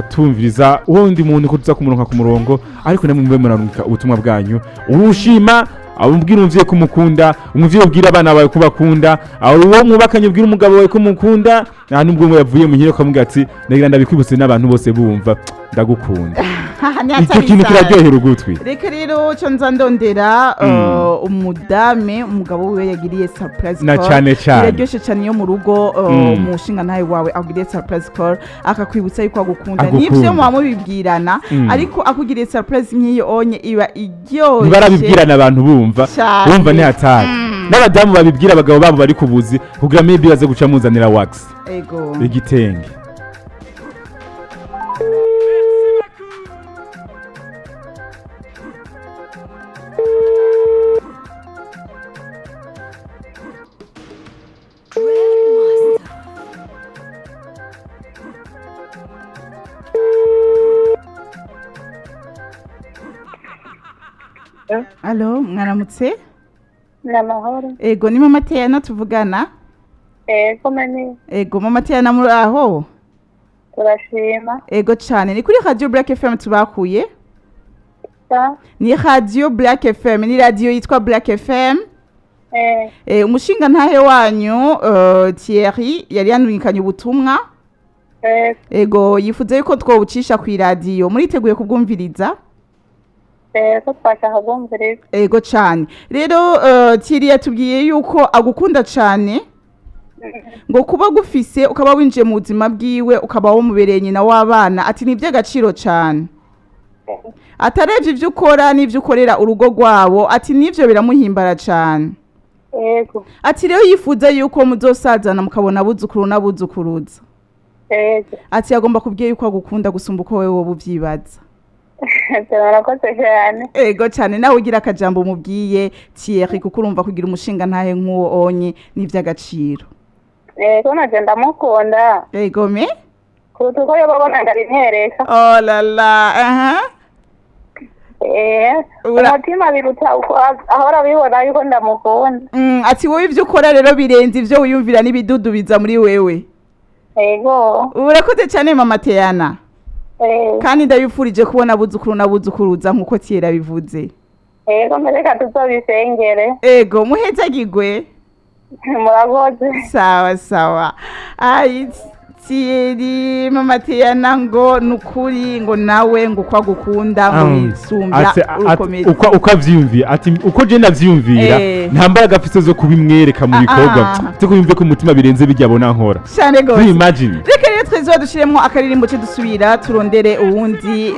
tumviriza uwundi muntu ko tuza kumuronka ku murongo ariko namwe mube muraruka ubutumwa bwanyu urushima abubwira umuvye kumukunda umuvye ubwira abana bawe kubakunda uwo mwubakanye ubwira umugabo wawe kumukunda nubwo mwe yavuye muhire kamubwira ati ndagira ndabikwibutse n'abantu bose bumva ndagukunda icyo kintu kiraryohera ugutwi reka rero cyo nza ndondera umudame umugabo we yagiriye surprise na call cyane cyane iraryoshye cyane yo mu rugo umushinga ntawe wawe agiriye surprise call akakwibutsa yuko agukunda nivyo muba mubibwirana ariko akugiriye surprise nk'iyo onye iba iryoshye ntibarabibwirana abantu bumva ni hatari n'abadamu babibwira abagabo babo bari kubuzi kugira maybe baze guca muzanira wax ego igitenge Allo, mwaramutse? Namahoro. Ego ni mama TEANA tuvugana? Ego mani. Ego mama TEANA muri aho? Turashima. Ego cyane. Ni kuri Radio Black FM tubakuye? Ni Radio Black FM, ni radio yitwa Black FM. Umushinga ntahe wanyu Thierry yari yanurikanye ubutumwa. Ego yifuze yuko twowucisha ku radio. Muriteguye kubwumviriza? Ko twashaka kumviriza. Ego cyane. Rero Thierry yatubwiye yuko agukunda cyane. Ngo kuba gufise ukaba winjiye mu buzima bwiwe ukaba wo mubereye nyina w'abana ati ni by'agaciro cyane. Atarevye ivyo ukora n'ivyo ukorera urugo rwabo ati nivyo biramuhimbara cyane. Ego. Ati rero yifuza yuko muzosazana mukabona abuzukuru n'abuzukuruza. Ego. Ati yagomba kubwiye yuko agukunda gusumba uko wewe wowe ubyibaza. Turakoze cyane. Ego cyane nawe ugira akajambo mubwiye Thierry kuko urumva kugira umushinga ntahe nk'uwo onye n'ivy'agaciro. Ego nagenda mukunda. Ego me? Kuko ko yobona ngari ntereka. Oh la la, umutima biruta uko ahora bibona yuko ndamukunda. Ati wowe ivyo ukora rero birenze ivyo wiyumvira n'ibidudubiza muri wewe. Ego. Urakoze cyane mama TEANA. Kandi ndabifurije kubona abuzukuru n'abuzukuruza nkuko Thierry bivuze. Ego mereka tuzobisengere. Ego muhezagirwe. Murakoze. Sawa sawa. Ai Thierry mama TEANA ngo nukuri ngo nawe ngo kwagukunda ngo isumbya urukomeye. Uko avyumviye ati uko je ndavyumvira ntambara gafise zo kubimwereka mu bikorwa cyo kuyumve ko umutima birenze bijyabona nkora. Cyane gose. Imagine. Reka rero twezo dushiremo akaririmbo cyo dusubira turondere uwundi